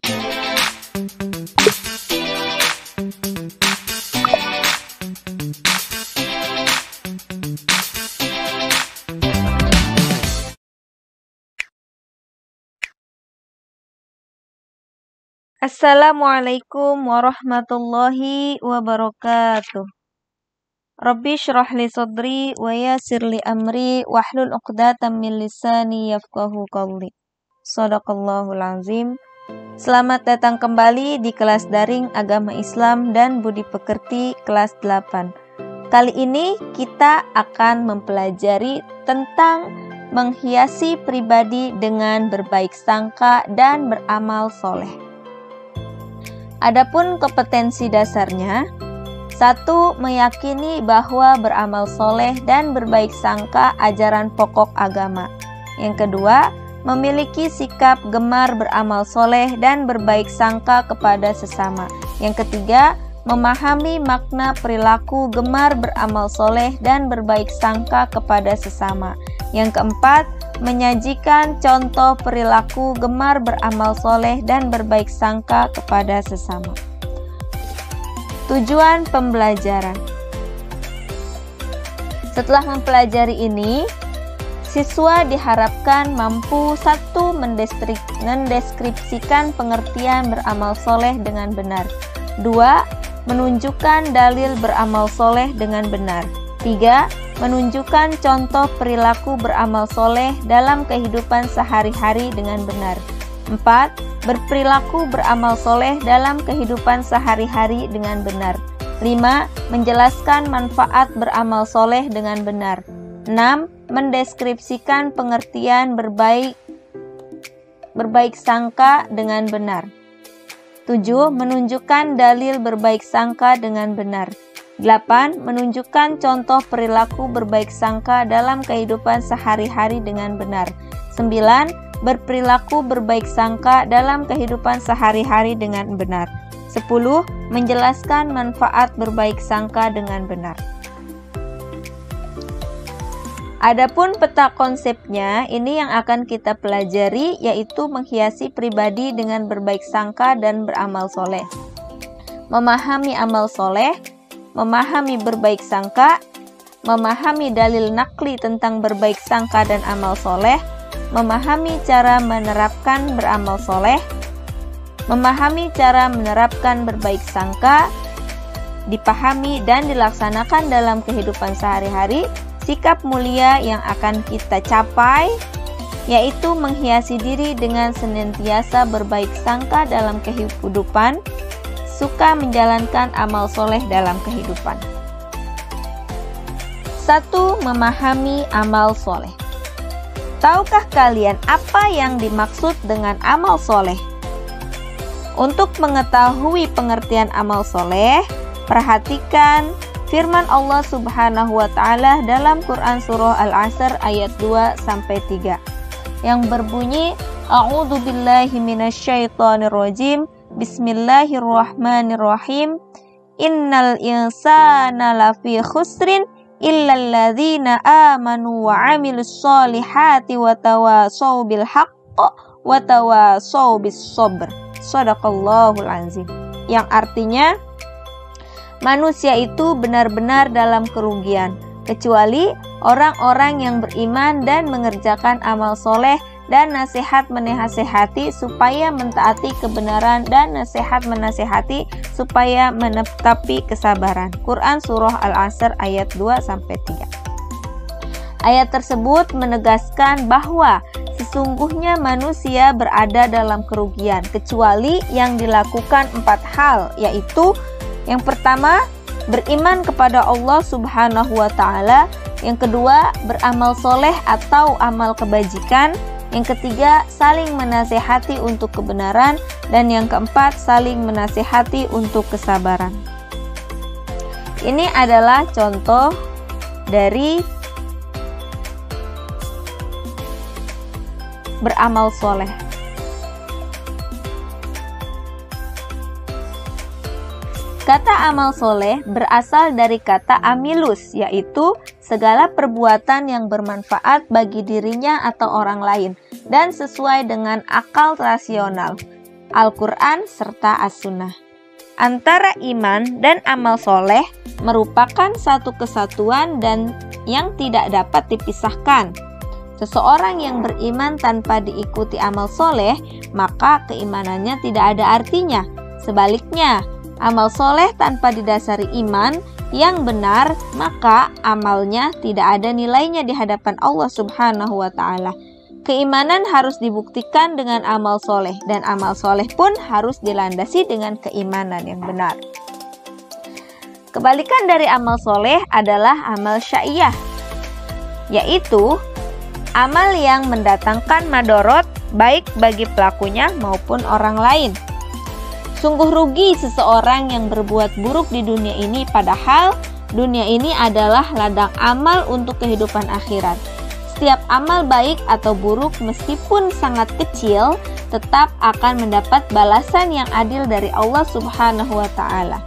Assalamualaikum warahmatullahi wabarakatuh. Rabbi shrah li sadri wa yassir li amri wahlul 'uqdatam min lisani yafqahu qawli. Shadaqallahul azim. Selamat datang kembali di kelas daring Agama Islam dan Budi Pekerti kelas 8. Kali ini kita akan mempelajari tentang menghiasi pribadi dengan berbaik sangka dan beramal soleh. Adapun kompetensi dasarnya, 1. Meyakini bahwa beramal soleh dan berbaik sangka ajaran pokok agama. Yang kedua, memiliki sikap gemar beramal soleh dan berbaik sangka kepada sesama. Yang ketiga, memahami makna perilaku gemar beramal soleh dan berbaik sangka kepada sesama. Yang keempat, menyajikan contoh perilaku gemar beramal soleh dan berbaik sangka kepada sesama. Tujuan pembelajaran. Setelah mempelajari ini, siswa diharapkan mampu 1. Mendeskripsikan pengertian beramal soleh dengan benar. 2. Menunjukkan dalil beramal soleh dengan benar. 3. Menunjukkan contoh perilaku beramal soleh dalam kehidupan sehari-hari dengan benar. 4. Berperilaku beramal soleh dalam kehidupan sehari-hari dengan benar. 5. Menjelaskan manfaat beramal soleh dengan benar. 6. Mendeskripsikan pengertian berbaik sangka dengan benar. 7. Menunjukkan dalil berbaik sangka dengan benar. 8. Menunjukkan contoh perilaku berbaik sangka dalam kehidupan sehari-hari dengan benar. 9. Berperilaku berbaik sangka dalam kehidupan sehari-hari dengan benar. 10. Menjelaskan manfaat berbaik sangka dengan benar. Adapun peta konsepnya, ini yang akan kita pelajari, yaitu menghiasi pribadi dengan berbaik sangka dan beramal soleh. Memahami amal soleh, memahami berbaik sangka, memahami dalil nakli tentang berbaik sangka dan amal soleh, memahami cara menerapkan beramal soleh, memahami cara menerapkan berbaik sangka, dipahami dan dilaksanakan dalam kehidupan sehari-hari. Sikap mulia yang akan kita capai, yaitu menghiasi diri dengan senantiasa berbaik sangka dalam kehidupan, suka menjalankan amal soleh dalam kehidupan. 1. Memahami amal soleh. Tahukah kalian apa yang dimaksud dengan amal soleh? Untuk mengetahui pengertian amal soleh, perhatikan firman Allah Subhanahu wa Ta'ala dalam Quran Surah Al-Asr ayat 2-3 yang berbunyi, A'udzu billahi minasyaitonir rajim. Bismillahirrahmanirrahim. Innal insana lafi khusrin illal ladzina amanu wa 'amilus solihati wa tawashaw bil haqq wa tawashaw bis sabr. Shadaqallahul azim. Yang artinya, manusia itu benar-benar dalam kerugian, kecuali orang-orang yang beriman dan mengerjakan amal soleh, dan nasihat menasehati supaya mentaati kebenaran, dan nasihat menasehati supaya menetapi kesabaran. Quran Surah Al-Asr ayat 2-3. Ayat tersebut menegaskan bahwa sesungguhnya manusia berada dalam kerugian, kecuali yang dilakukan 4 hal, yaitu yang pertama, beriman kepada Allah Subhanahu wa Ta'ala. Yang kedua, beramal soleh atau amal kebajikan. Yang ketiga, saling menasehati untuk kebenaran. Dan yang keempat, saling menasehati untuk kesabaran. Ini adalah contoh dari beramal soleh. Kata amal soleh berasal dari kata amilus, yaitu segala perbuatan yang bermanfaat bagi dirinya atau orang lain dan sesuai dengan akal rasional. Al-Quran, serta As-Sunnah. Antara iman dan amal soleh merupakan satu kesatuan dan yang tidak dapat dipisahkan. Seseorang yang beriman tanpa diikuti amal soleh, maka keimanannya tidak ada artinya. Sebaliknya, amal soleh tanpa didasari iman yang benar, maka amalnya tidak ada nilainya di hadapan Allah Subhanahu wa Ta'ala. Keimanan harus dibuktikan dengan amal soleh, dan amal soleh pun harus dilandasi dengan keimanan yang benar. Kebalikan dari amal soleh adalah amal syai'ah, yaitu amal yang mendatangkan madorot baik bagi pelakunya maupun orang lain. Sungguh rugi seseorang yang berbuat buruk di dunia ini, padahal dunia ini adalah ladang amal untuk kehidupan akhirat. Setiap amal baik atau buruk meskipun sangat kecil tetap akan mendapat balasan yang adil dari Allah Subhanahu wa Ta'ala.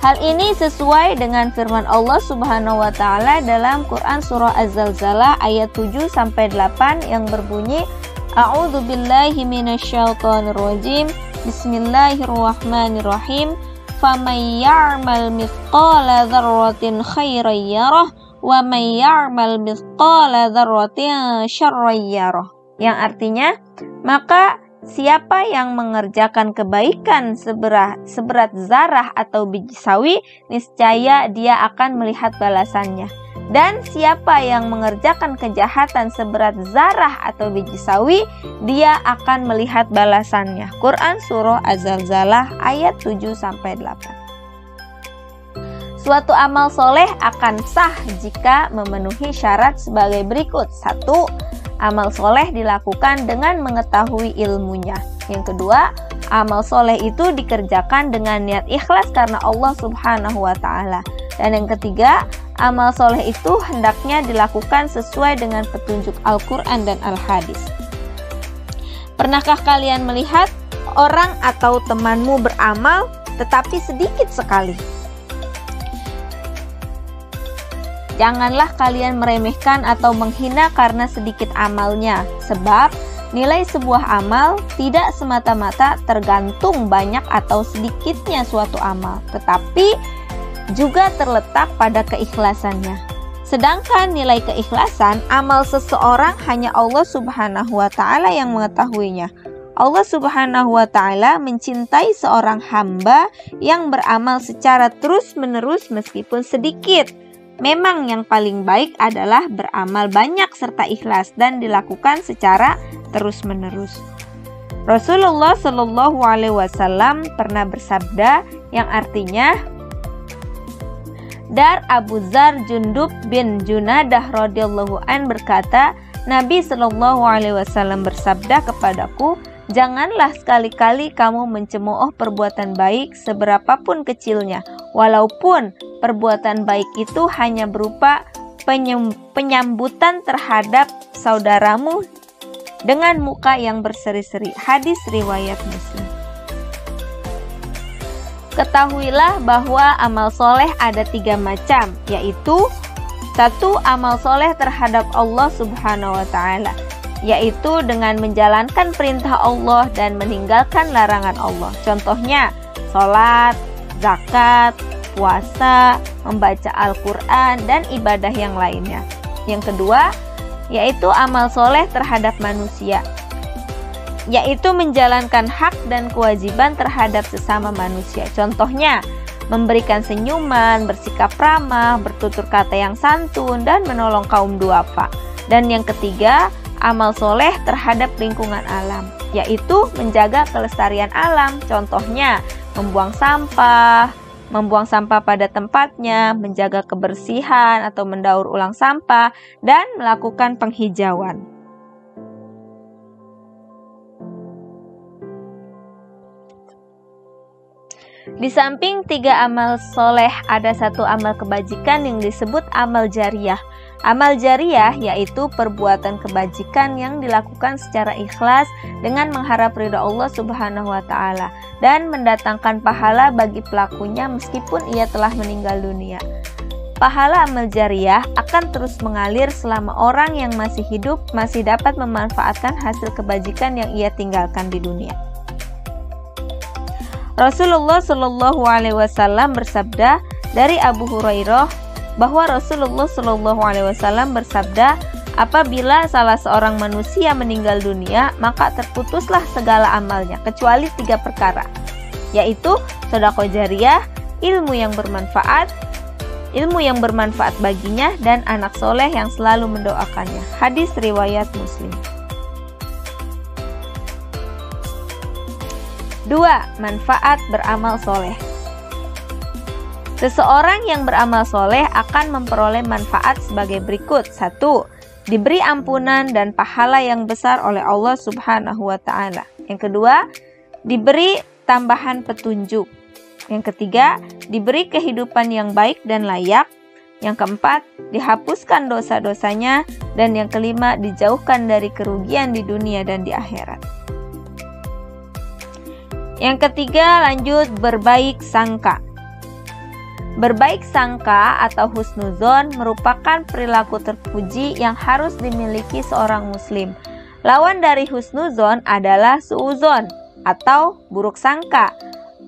Hal ini sesuai dengan firman Allah Subhanahu wa Ta'ala dalam Quran surah Az-Zalzalah ayat 7-8 yang berbunyi, A'udzu billahi minasyaitonir rajim. Bismillahirrahmanirrahim. Faman ya'mal mithqala dzarratin khairan yarah wa man ya'mal mithqala dzarratin syarran yarah. Yang artinya, maka siapa yang mengerjakan kebaikan seberat zarah atau biji sawi, niscaya dia akan melihat balasannya. Dan siapa yang mengerjakan kejahatan seberat zarah atau biji sawi, dia akan melihat balasannya. Quran surah Az-Zalzalah ayat 7-8. Suatu amal soleh akan sah jika memenuhi syarat sebagai berikut. 1. Amal soleh dilakukan dengan mengetahui ilmunya. Yang kedua, amal soleh itu dikerjakan dengan niat ikhlas karena Allah Subhanahu wa Ta'ala. Dan yang ketiga, amal soleh itu hendaknya dilakukan sesuai dengan petunjuk Al-Quran dan Al-Hadis. Pernahkah kalian melihat orang atau temanmu beramal tetapi sedikit sekali? Janganlah kalian meremehkan atau menghina karena sedikit amalnya, sebab nilai sebuah amal tidak semata-mata tergantung banyak atau sedikitnya suatu amal, tetapi juga terletak pada keikhlasannya. Sedangkan nilai keikhlasan amal seseorang hanya Allah Subhanahu wa Ta'ala yang mengetahuinya. Allah Subhanahu wa Ta'ala mencintai seorang hamba yang beramal secara terus-menerus meskipun sedikit. Memang yang paling baik adalah beramal banyak serta ikhlas dan dilakukan secara terus-menerus. Rasulullah Shallallahu Alaihi Wasallam pernah bersabda yang artinya, Dar Abu Dzar Jundub bin Junadah radhiyallahu an berkata, Nabi Shallallahu Alaihi Wasallam bersabda kepadaku, janganlah sekali-kali kamu mencemooh perbuatan baik seberapapun kecilnya, walaupun perbuatan baik itu hanya berupa penyambutan terhadap saudaramu dengan muka yang berseri-seri. Hadis riwayat Muslim. Ketahuilah bahwa amal soleh ada 3 macam, yaitu 1. Amal soleh terhadap Allah Subhanahu wa Ta'ala, yaitu dengan menjalankan perintah Allah dan meninggalkan larangan Allah. Contohnya, sholat, zakat, puasa, membaca Al-Quran, dan ibadah yang lainnya. Yang kedua, yaitu amal soleh terhadap manusia, yaitu menjalankan hak dan kewajiban terhadap sesama manusia. Contohnya, memberikan senyuman, bersikap ramah, bertutur kata yang santun, dan menolong kaum duafa. Dan yang ketiga, amal soleh terhadap lingkungan alam, yaitu menjaga kelestarian alam. Contohnya, membuang sampah pada tempatnya, menjaga kebersihan atau mendaur ulang sampah, dan melakukan penghijauan. Di samping 3 amal soleh, ada 1 amal kebajikan yang disebut amal jariyah. Amal jariyah yaitu perbuatan kebajikan yang dilakukan secara ikhlas dengan mengharap ridha Allah Subhanahu wa Ta'ala dan mendatangkan pahala bagi pelakunya meskipun ia telah meninggal dunia. pahala amal jariyah akan terus mengalir selama orang yang masih hidup masih dapat memanfaatkan hasil kebajikan yang ia tinggalkan di dunia. Rasulullah Shallallahu Alaihi Wasallam bersabda dari Abu Hurairah bahwa Rasulullah Shallallahu Alaihi Wasallam bersabda, apabila salah seorang manusia meninggal dunia, maka terputuslah segala amalnya kecuali 3 perkara, yaitu sedekah jariyah, ilmu yang bermanfaat baginya, dan anak soleh yang selalu mendoakannya. Hadis riwayat Muslim. 2. Manfaat beramal soleh. Seseorang yang beramal soleh akan memperoleh manfaat sebagai berikut. 1. Diberi ampunan dan pahala yang besar oleh Allah Subhanahu wa Ta'ala. Yang kedua, diberi tambahan petunjuk. Yang ketiga, diberi kehidupan yang baik dan layak. Yang keempat, dihapuskan dosa-dosanya. Dan yang kelima, dijauhkan dari kerugian di dunia dan di akhirat. Yang ketiga, lanjut berbaik sangka. Berbaik sangka atau husnuzon merupakan perilaku terpuji yang harus dimiliki seorang muslim. Lawan dari husnuzon adalah suuzon atau buruk sangka.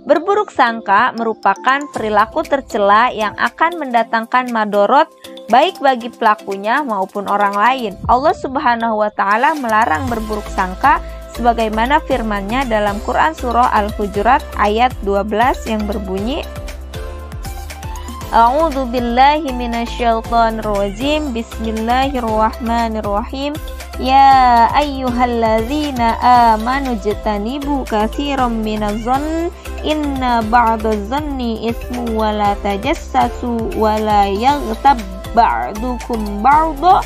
Berburuk sangka merupakan perilaku tercela yang akan mendatangkan madorot baik bagi pelakunya maupun orang lain. Allah Subhanahu wa Ta'ala melarang berburuk sangka sebagaimana firman-Nya dalam Quran surah Al-Hujurat ayat 12 yang berbunyi, A'udzu billahi minasyaitonir rajim. Bismillahirrahmanirrahim. Ya ayyuhalladzina amanu jtanibu katsiran minadh-dhanni inna ba'dadh-dhanni ismu wa la tajassasu wa la yaghtab ba'dukum ba'dha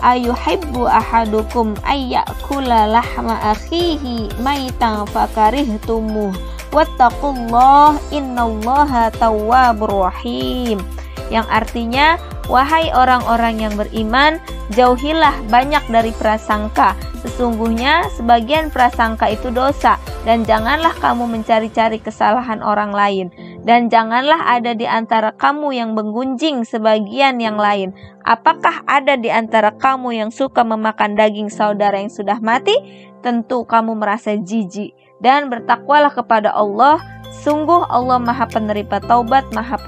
ayuhibbu ahadukum ayyakula lahma akhihi maitan fakarihtumuh wattaqullah innallaha tawwabur rahim. Yang artinya, wahai orang-orang yang beriman, jauhilah banyak dari prasangka. Sesungguhnya sebagian prasangka itu dosa, dan janganlah kamu mencari-cari kesalahan orang lain. Dan janganlah ada di antara kamu yang menggunjing sebagian yang lain. Apakah ada di antara kamu yang suka memakan daging saudara yang sudah mati? Tentu kamu merasa jijik. Dan bertakwalah kepada Allah. Sungguh Allah Maha Penerima Taubat, Maha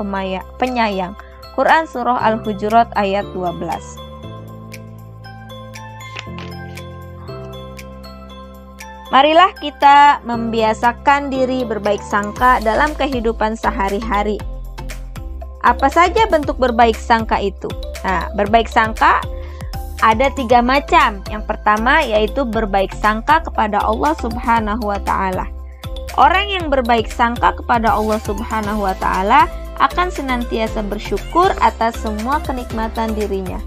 Penyayang. Quran Surah Al-Hujurat ayat 12. Marilah kita membiasakan diri berbaik sangka dalam kehidupan sehari-hari. Apa saja bentuk berbaik sangka itu? Nah, berbaik sangka ada 3 macam. Yang pertama yaitu berbaik sangka kepada Allah Subhanahu wa Ta'ala. Orang yang berbaik sangka kepada Allah Subhanahu wa Ta'ala akan senantiasa bersyukur atas semua kenikmatan dirinya.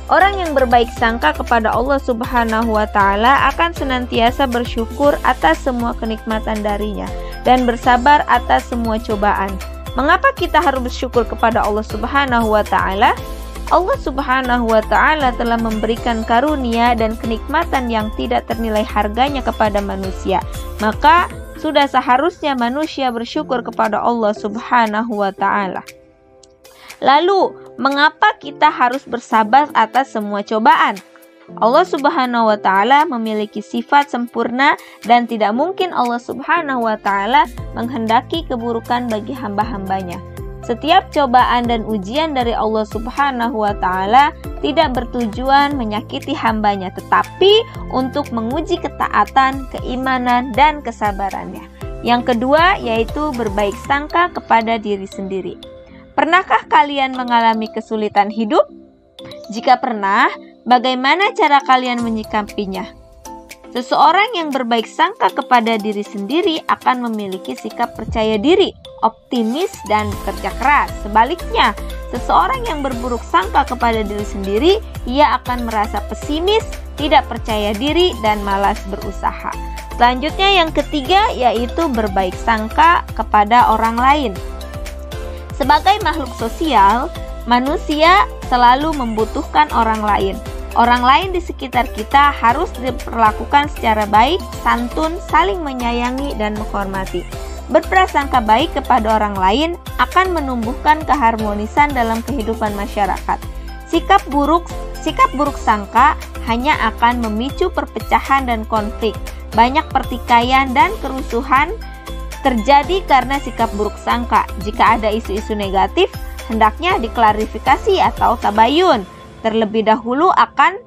Orang yang berbaik sangka kepada Allah Subhanahu wa Ta'ala akan senantiasa bersyukur atas semua kenikmatan darinya dan bersabar atas semua cobaan. Mengapa kita harus bersyukur kepada Allah Subhanahu wa Ta'ala? Allah Subhanahu wa Ta'ala telah memberikan karunia dan kenikmatan yang tidak ternilai harganya kepada manusia. Maka sudah seharusnya manusia bersyukur kepada Allah Subhanahu wa Ta'ala. Lalu, mengapa kita harus bersabar atas semua cobaan? Allah Subhanahu wa Ta'ala memiliki sifat sempurna dan tidak mungkin Allah Subhanahu wa Ta'ala menghendaki keburukan bagi hamba-hambanya. Setiap cobaan dan ujian dari Allah Subhanahu wa Ta'ala tidak bertujuan menyakiti hambanya, tetapi untuk menguji ketaatan, keimanan, dan kesabarannya. Yang kedua yaitu berbaik sangka kepada diri sendiri. Pernahkah kalian mengalami kesulitan hidup? Jika pernah, bagaimana cara kalian menyikapinya? Seseorang yang berbaik sangka kepada diri sendiri akan memiliki sikap percaya diri, optimis, dan kerja keras. Sebaliknya, seseorang yang berburuk sangka kepada diri sendiri, ia akan merasa pesimis, tidak percaya diri, dan malas berusaha. Selanjutnya yang ketiga yaitu berbaik sangka kepada orang lain. Sebagai makhluk sosial, manusia selalu membutuhkan orang lain. Orang lain di sekitar kita harus diperlakukan secara baik, santun, saling menyayangi, dan menghormati. Berprasangka baik kepada orang lain akan menumbuhkan keharmonisan dalam kehidupan masyarakat. Sikap buruk sangka hanya akan memicu perpecahan dan konflik. Banyak pertikaian dan kerusuhan terjadi karena sikap buruk sangka. Jika ada isu-isu negatif, hendaknya diklarifikasi atau tabayun terlebih dahulu akan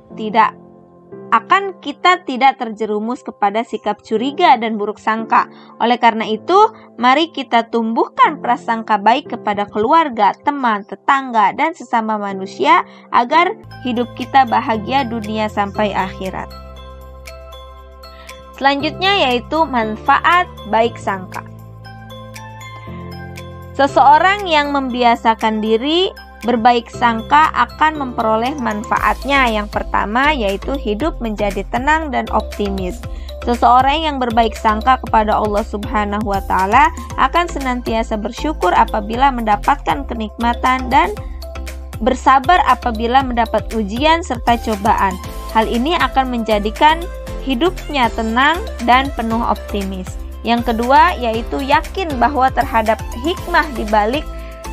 kita tidak terjerumus kepada sikap curiga dan buruk sangka. Oleh karena itu, mari kita tumbuhkan prasangka baik kepada keluarga, teman, tetangga, dan sesama manusia agar hidup kita bahagia dunia sampai akhirat. Selanjutnya yaitu manfaat baik sangka. Seseorang yang membiasakan diri berbaik sangka akan memperoleh manfaatnya. Yang pertama yaitu hidup menjadi tenang dan optimis. Seseorang yang berbaik sangka kepada Allah Subhanahu wa Ta'ala akan senantiasa bersyukur apabila mendapatkan kenikmatan dan bersabar apabila mendapat ujian serta cobaan. Hal ini akan menjadikan hidupnya tenang dan penuh optimis. Yang kedua yaitu yakin bahwa terhadap hikmah di balik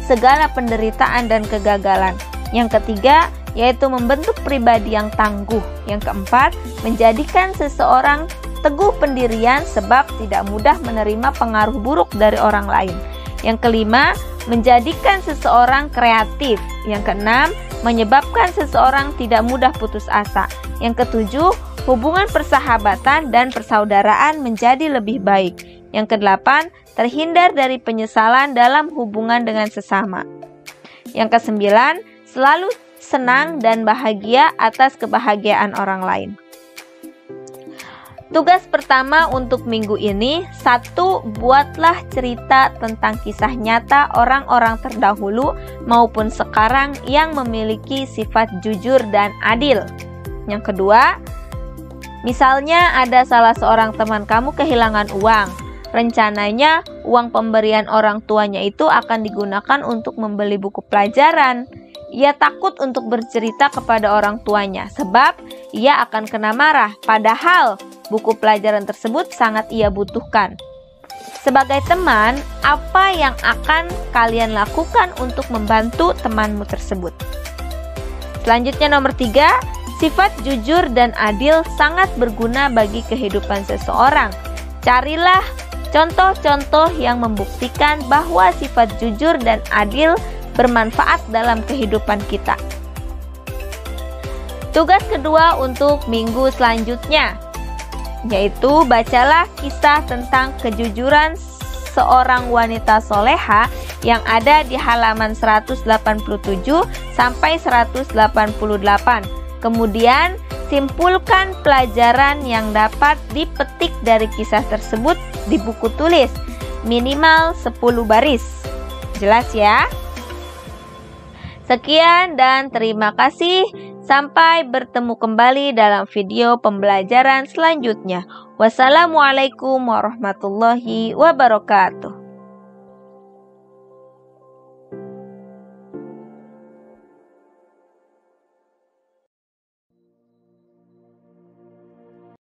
segala penderitaan dan kegagalan. Yang ketiga yaitu membentuk pribadi yang tangguh. Yang keempat, menjadikan seseorang teguh pendirian sebab tidak mudah menerima pengaruh buruk dari orang lain. Yang kelima, menjadikan seseorang kreatif. Yang keenam, menyebabkan seseorang tidak mudah putus asa. Yang ketujuh, hubungan persahabatan dan persaudaraan menjadi lebih baik. Yang kedelapan, terhindar dari penyesalan dalam hubungan dengan sesama. Yang kesembilan, selalu senang dan bahagia atas kebahagiaan orang lain. Tugas pertama untuk minggu ini, 1. Buatlah cerita tentang kisah nyata orang-orang terdahulu maupun sekarang yang memiliki sifat jujur dan adil. Yang kedua, misalnya ada salah seorang teman kamu kehilangan uang. Rencananya uang pemberian orang tuanya itu akan digunakan untuk membeli buku pelajaran. Ia takut untuk bercerita kepada orang tuanya sebab ia akan kena marah, padahal buku pelajaran tersebut sangat ia butuhkan. Sebagai teman, apa yang akan kalian lakukan untuk membantu temanmu tersebut? Selanjutnya nomor 3, sifat jujur dan adil sangat berguna bagi kehidupan seseorang. Carilah contoh-contoh yang membuktikan bahwa sifat jujur dan adil bermanfaat dalam kehidupan kita. Tugas kedua untuk minggu selanjutnya, yaitu bacalah kisah tentang kejujuran seorang wanita soleha yang ada di halaman 187 sampai 188. Kemudian simpulkan pelajaran yang dapat dipetik dari kisah tersebut di buku tulis, minimal 10 baris. Jelas ya? Sekian dan terima kasih. Sampai bertemu kembali dalam video pembelajaran selanjutnya. Wassalamualaikum warahmatullahi wabarakatuh.